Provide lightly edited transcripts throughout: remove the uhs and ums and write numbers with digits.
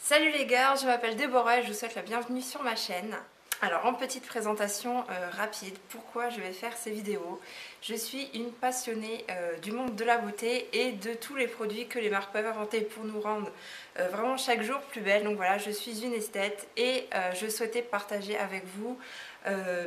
Salut les gars, je m'appelle Déborah et je vous souhaite la bienvenue sur ma chaîne. Alors en petite présentation rapide, pourquoi je vais faire ces vidéos. Je suis une passionnée du monde de la beauté et de tous les produits que les marques peuvent inventer pour nous rendre vraiment chaque jour plus belles. Donc voilà, je suis une esthète et je souhaitais partager avec vous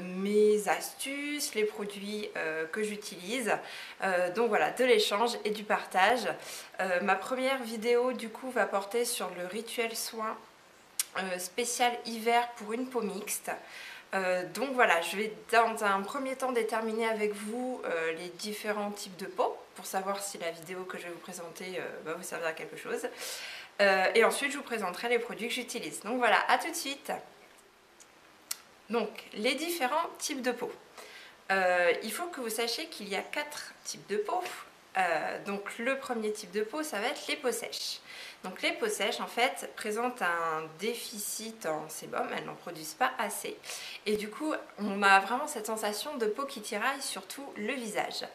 mes astuces, les produits que j'utilise. Donc voilà, de l'échange et du partage. Ma première vidéo du coup va porter sur le rituel soin spécial hiver pour une peau mixte. Donc voilà, je vais dans un premier temps déterminer avec vous les différents types de peau pour savoir si la vidéo que je vais vous présenter va vous servir à quelque chose. Et ensuite je vous présenterai les produits que j'utilise. Donc voilà, à tout de suite. Donc les différents types de peau. Il faut que vous sachiez qu'il y a 4 types de peau. Donc le premier type de peau, ça va être les peaux sèches. Donc les peaux sèches en fait présentent un déficit en sébum, elles n'en produisent pas assez. Et du coup on a vraiment cette sensation de peau qui tiraille sur tout le visage.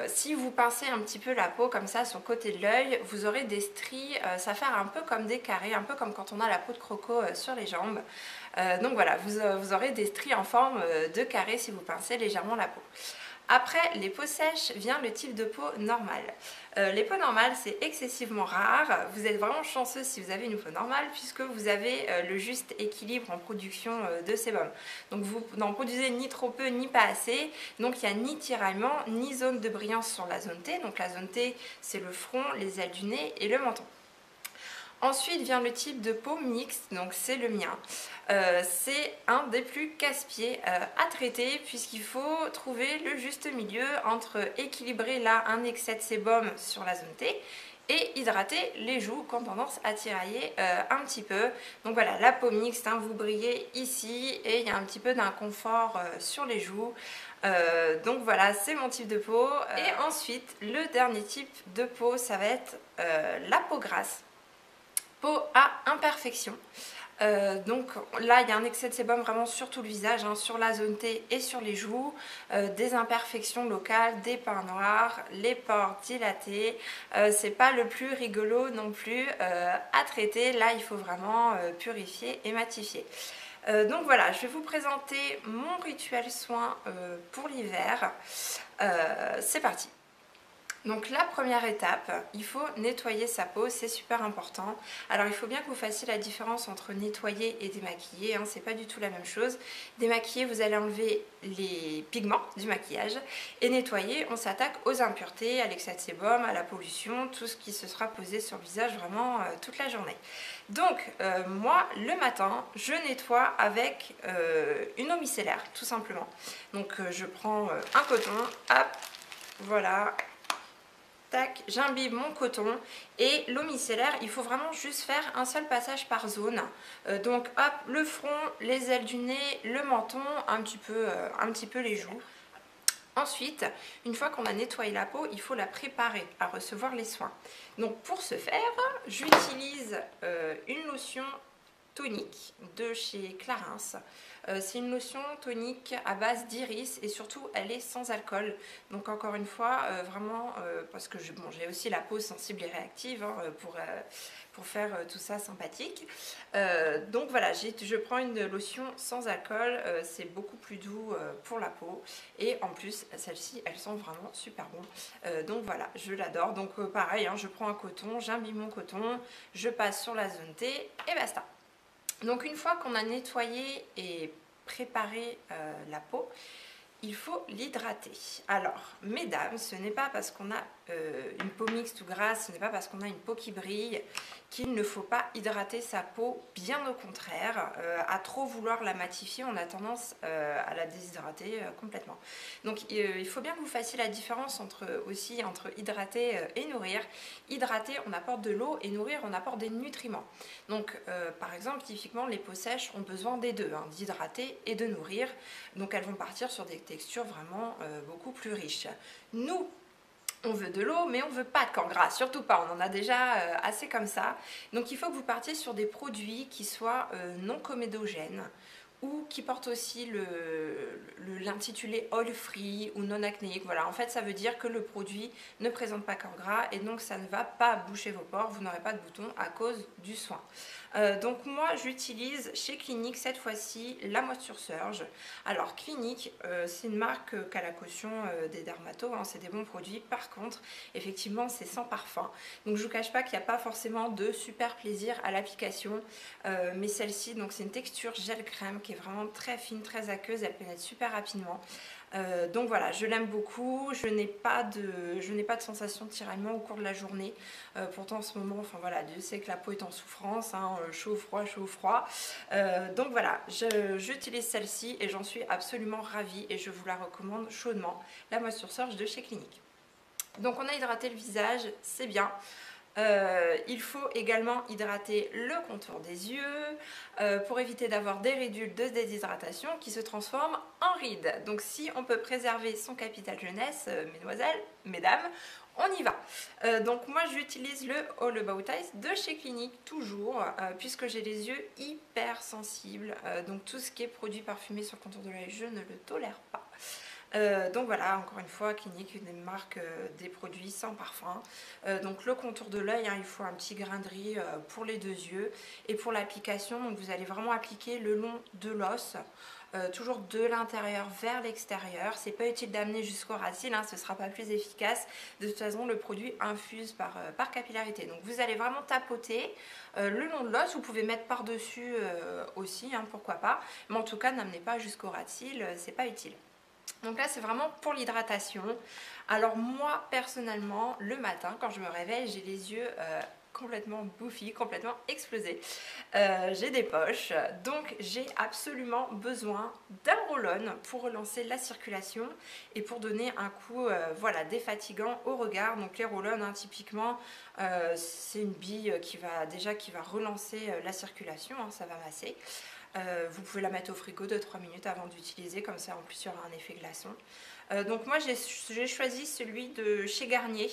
Si vous pincez un petit peu la peau comme ça sur le côté de l'œil, vous aurez des stries, ça va faire un peu comme des carrés, un peu comme quand on a la peau de croco sur les jambes. Donc voilà, vous aurez des stries en forme de carré si vous pincez légèrement la peau. Après les peaux sèches vient le type de peau normale. Les peaux normales c'est excessivement rare, vous êtes vraiment chanceux si vous avez une peau normale puisque vous avez le juste équilibre en production de sébum. Donc vous n'en produisez ni trop peu ni pas assez, donc il n'y a ni tiraillement ni zone de brillance sur la zone T. Donc la zone T c'est le front, les ailes du nez et le menton. Ensuite vient le type de peau mixte, donc c'est le mien. C'est un des plus casse-pieds à traiter puisqu'il faut trouver le juste milieu entre équilibrer là un excès de sébum sur la zone T et hydrater les joues qui ont tendance à tirailler un petit peu. Donc voilà, la peau mixte, hein, vous brillez ici et il y a un petit peu d'inconfort sur les joues. Donc voilà, c'est mon type de peau. Et ensuite, le dernier type de peau, ça va être la peau grasse. Peau à imperfection. Donc là il y a un excès de sébum vraiment sur tout le visage, hein, sur la zone T et sur les joues, des imperfections locales, des pores noirs, les pores dilatés. C'est pas le plus rigolo non plus à traiter. Là il faut vraiment purifier et matifier. Donc voilà, je vais vous présenter mon rituel soin pour l'hiver. C'est parti. Donc la première étape, il faut nettoyer sa peau, c'est super important. Alors il faut bien que vous fassiez la différence entre nettoyer et démaquiller, hein, c'est pas du tout la même chose. Démaquiller, vous allez enlever les pigments du maquillage et nettoyer, on s'attaque aux impuretés, à l'excès de sébum, à la pollution, tout ce qui se sera posé sur le visage vraiment toute la journée. Donc moi le matin, je nettoie avec une eau micellaire tout simplement. Donc je prends un coton, hop, voilà. J'imbibe mon coton et l'eau micellaire, il faut vraiment juste faire un seul passage par zone. Donc hop, le front, les ailes du nez, le menton, un petit peu les joues. Ensuite, une fois qu'on a nettoyé la peau, il faut la préparer à recevoir les soins. Donc pour ce faire, j'utilise une lotion tonique de chez Clarins. C'est une lotion tonique à base d'iris et surtout elle est sans alcool. Donc encore une fois, vraiment, parce que j'ai aussi la peau sensible et réactive hein, pour faire tout ça sympathique. Donc voilà, je prends une lotion sans alcool, c'est beaucoup plus doux pour la peau. Et en plus, celle-ci, elle sent vraiment super bon. Donc voilà, je l'adore. Donc pareil, hein, je prends un coton, j'imbibe mon coton, je passe sur la zone T et basta. Donc une fois qu'on a nettoyé et préparé la peau, il faut l'hydrater. Alors, mesdames, ce n'est pas parce qu'on a une peau mixte ou grasse, ce n'est pas parce qu'on a une peau qui brille qu'il ne faut pas hydrater sa peau, bien au contraire. À trop vouloir la matifier, on a tendance à la déshydrater complètement. Donc il faut bien que vous fassiez la différence entre hydrater et nourrir. Hydrater, on apporte de l'eau et nourrir, on apporte des nutriments. Donc par exemple, typiquement, les peaux sèches ont besoin des deux, hein, d'hydrater et de nourrir. Donc elles vont partir sur des textures vraiment beaucoup plus riches. Nous, on veut de l'eau, mais on ne veut pas de corps gras, surtout pas, on en a déjà assez comme ça. Donc il faut que vous partiez sur des produits qui soient non comédogènes ou qui porte aussi l'intitulé oil free ou non acnéique. Voilà, en fait ça veut dire que le produit ne présente pas corps gras et donc ça ne va pas boucher vos pores, vous n'aurez pas de boutons à cause du soin. Donc moi j'utilise chez Clinique cette fois-ci la Moisture Surge. Alors Clinique c'est une marque qui a la caution des dermatos, hein, c'est des bons produits. Par contre effectivement c'est sans parfum, donc je vous cache pas qu'il n'y a pas forcément de super plaisir à l'application, mais celle-ci donc c'est une texture gel crème qui est vraiment très fine, très aqueuse, elle pénètre super rapidement. Donc voilà, je l'aime beaucoup, je n'ai pas de sensation de tiraillement au cours de la journée. Pourtant en ce moment, enfin voilà, Dieu sait que la peau est en souffrance, hein, chaud, froid, chaud, froid. Donc voilà, j'utilise celle-ci et j'en suis absolument ravie et je vous la recommande chaudement, la Moisture Surge de chez Clinique. Donc on a hydraté le visage, c'est bien. Il faut également hydrater le contour des yeux pour éviter d'avoir des ridules de déshydratation qui se transforment en rides. Donc si on peut préserver son capital jeunesse, mesdemoiselles, mesdames, on y va. Donc moi j'utilise le All About Eyes de chez Clinique toujours puisque j'ai les yeux hyper sensibles. Donc tout ce qui est produit parfumé sur le contour de l'œil, je ne le tolère pas. Donc voilà, encore une fois, Clinique, une marque des produits sans parfum. Donc le contour de l'œil, hein, il faut un petit grain de riz pour les deux yeux. Et pour l'application, donc vous allez vraiment appliquer le long de l'os, toujours de l'intérieur vers l'extérieur. C'est pas utile d'amener jusqu'au racine, hein, ce sera pas plus efficace. De toute façon, le produit infuse par capillarité. Donc vous allez vraiment tapoter le long de l'os. Vous pouvez mettre par-dessus aussi, hein, pourquoi pas. Mais en tout cas, n'amenez pas jusqu'au ras de cils, c'est pas utile. Donc là c'est vraiment pour l'hydratation. Alors moi personnellement le matin quand je me réveille j'ai les yeux complètement bouffis, complètement explosés. J'ai des poches, donc j'ai absolument besoin d'un roll-on pour relancer la circulation et pour donner un coup voilà, défatigant au regard. Donc les roll-on hein, typiquement c'est une bille qui va relancer la circulation, hein, ça va masser. Vous pouvez la mettre au frigo 2-3 minutes avant d'utiliser, comme ça en plus il y aura un effet glaçon. Donc moi j'ai choisi celui de chez Garnier,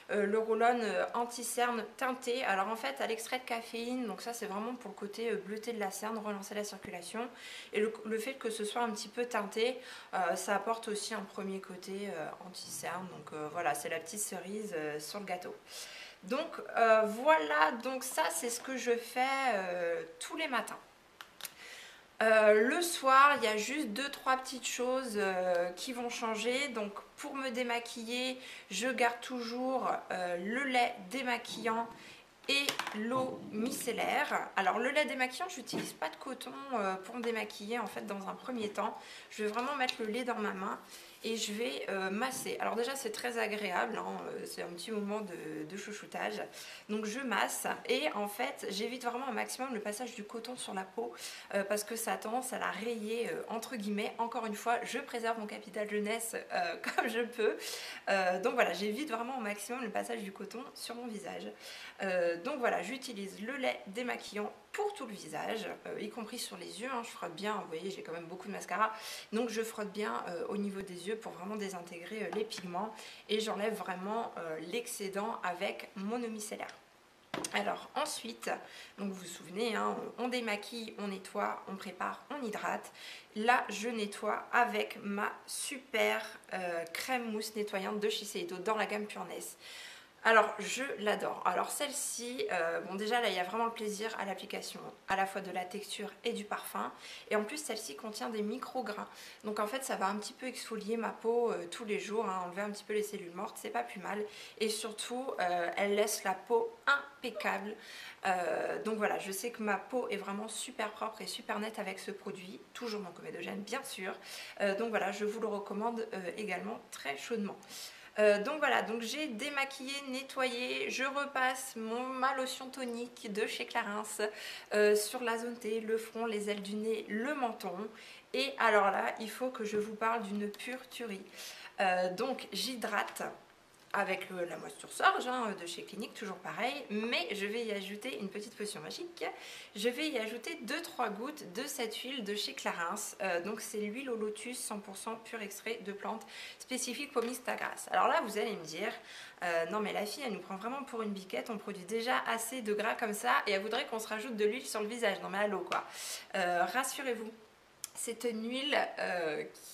le roll-on anti-cerne teinté. Alors en fait à l'extrait de caféine, donc ça c'est vraiment pour le côté bleuté de la cerne, relancer la circulation. Et le fait que ce soit un petit peu teinté, ça apporte aussi un premier côté anti-cerne. Donc voilà, c'est la petite cerise sur le gâteau. Donc voilà, donc ça c'est ce que je fais tous les matins. Le soir, il y a juste 2-3 petites choses qui vont changer. Donc pour me démaquiller, je garde toujours le lait démaquillant et l'eau micellaire. Alors le lait démaquillant, je n'utilise pas de coton pour me démaquiller en fait dans un premier temps. Je vais vraiment mettre le lait dans ma main et je vais masser. Alors déjà c'est très agréable, hein, c'est un petit moment de chouchoutage. Donc je masse et en fait j'évite vraiment au maximum le passage du coton sur la peau parce que ça a tendance à la rayer entre guillemets. Encore une fois, je préserve mon capital jeunesse comme je peux. Donc voilà, j'évite vraiment au maximum le passage du coton sur mon visage. Donc voilà, j'utilise le lait démaquillant pour tout le visage, y compris sur les yeux, hein, je frotte bien, vous voyez j'ai quand même beaucoup de mascara, donc je frotte bien au niveau des yeux pour vraiment désintégrer les pigments et j'enlève vraiment l'excédent avec mon eau micellaire. Alors ensuite, donc vous vous souvenez, hein, on démaquille, on nettoie, on prépare, on hydrate. Là, je nettoie avec ma super crème mousse nettoyante de Shiseido dans la gamme Pureness. Alors je l'adore. Alors celle-ci, bon déjà là il y a vraiment le plaisir à l'application, à la fois de la texture et du parfum. Et en plus celle-ci contient des micro-grains. Donc en fait ça va un petit peu exfolier ma peau tous les jours, hein, enlever un petit peu les cellules mortes, c'est pas plus mal. Et surtout elle laisse la peau impeccable. Donc voilà, je sais que ma peau est vraiment super propre et super nette avec ce produit. Toujours mon comédogène bien sûr. Donc voilà, je vous le recommande également très chaudement. Donc voilà, donc j'ai démaquillé, nettoyé, je repasse ma lotion tonique de chez Clarins sur la zone T, le front, les ailes du nez, le menton. Et alors là, il faut que je vous parle d'une pure tuerie. Donc j'hydrate avec la Moisture Surge hein, de chez Clinique, toujours pareil, mais je vais y ajouter une petite potion magique. Je vais y ajouter 2-3 gouttes de cette huile de chez Clarins. Donc c'est l'huile au lotus 100% pur extrait de plantes spécifiques pour mixta grasse. Alors là vous allez me dire, non mais la fille elle nous prend vraiment pour une biquette, on produit déjà assez de gras comme ça et elle voudrait qu'on se rajoute de l'huile sur le visage. Non mais allô quoi. Rassurez-vous. C'est une huile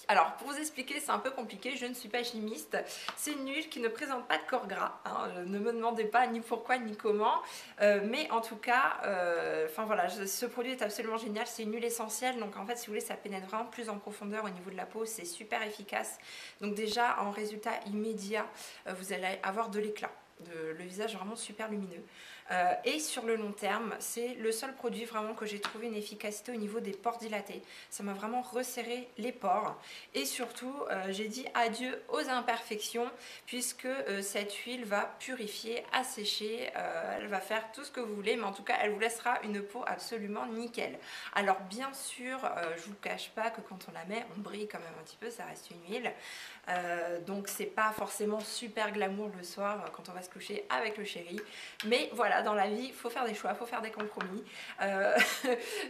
alors pour vous expliquer, c'est un peu compliqué, je ne suis pas chimiste. C'est une huile qui ne présente pas de corps gras, hein. Ne me demandez pas ni pourquoi ni comment, mais en tout cas, enfin voilà, ce produit est absolument génial. C'est une huile essentielle, donc en fait si vous voulez ça pénètre vraiment plus en profondeur au niveau de la peau, c'est super efficace. Donc déjà en résultat immédiat, vous allez avoir de l'éclat. Le visage vraiment super lumineux. Et sur le long terme, c'est le seul produit vraiment que j'ai trouvé une efficacité au niveau des pores dilatés. Ça m'a vraiment resserré les pores. Et surtout, j'ai dit adieu aux imperfections puisque cette huile va purifier, assécher, elle va faire tout ce que vous voulez, mais en tout cas, elle vous laissera une peau absolument nickel. Alors bien sûr, je vous cache pas que quand on la met, on brille quand même un petit peu, ça reste une huile. Donc c'est pas forcément super glamour le soir quand on va se coucher avec le chéri, mais voilà, dans la vie il faut faire des choix, il faut faire des compromis.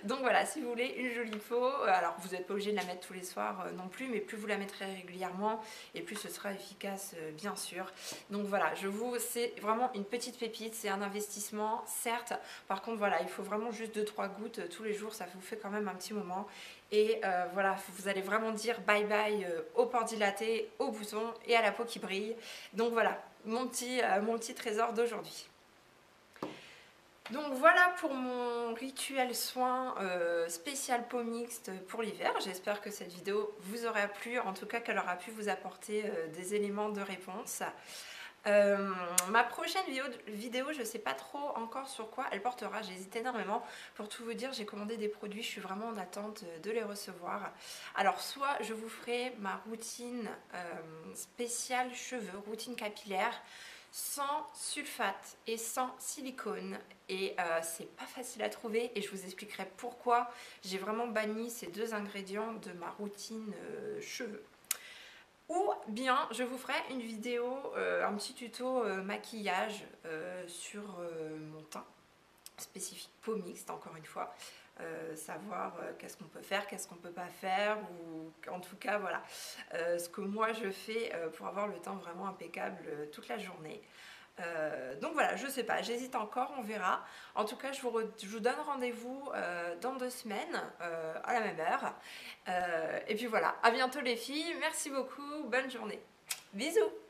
Donc voilà, si vous voulez une jolie peau, alors vous n'êtes pas obligé de la mettre tous les soirs non plus, mais plus vous la mettrez régulièrement et plus ce sera efficace bien sûr. Donc voilà, c'est vraiment une petite pépite, c'est un investissement certes, par contre voilà, il faut vraiment juste 2-3 gouttes tous les jours, ça vous fait quand même un petit moment. Et voilà, vous allez vraiment dire bye bye aux pores dilatés, aux boutons et à la peau qui brille. Donc voilà, mon petit trésor d'aujourd'hui. Donc voilà pour mon rituel soin spécial peau mixte pour l'hiver. J'espère que cette vidéo vous aura plu, en tout cas qu'elle aura pu vous apporter des éléments de réponse. Ma prochaine vidéo, je ne sais pas trop encore sur quoi elle portera, j'hésite énormément. Pour tout vous dire, j'ai commandé des produits, je suis vraiment en attente de les recevoir. Alors soit je vous ferai ma routine spéciale cheveux, routine capillaire, sans sulfate et sans silicone, et c'est pas facile à trouver et je vous expliquerai pourquoi j'ai vraiment banni ces deux ingrédients de ma routine cheveux. Ou bien je vous ferai une vidéo, un petit tuto maquillage sur mon teint spécifique peau mixte, encore une fois. Savoir qu'est-ce qu'on peut faire, qu'est-ce qu'on peut pas faire, ou en tout cas voilà ce que moi je fais pour avoir le teint vraiment impeccable toute la journée. Donc voilà, je sais pas, j'hésite encore, on verra. En tout cas, je vous donne rendez-vous dans 2 semaines à la même heure. Et puis voilà, à bientôt les filles, merci beaucoup, bonne journée. Bisous!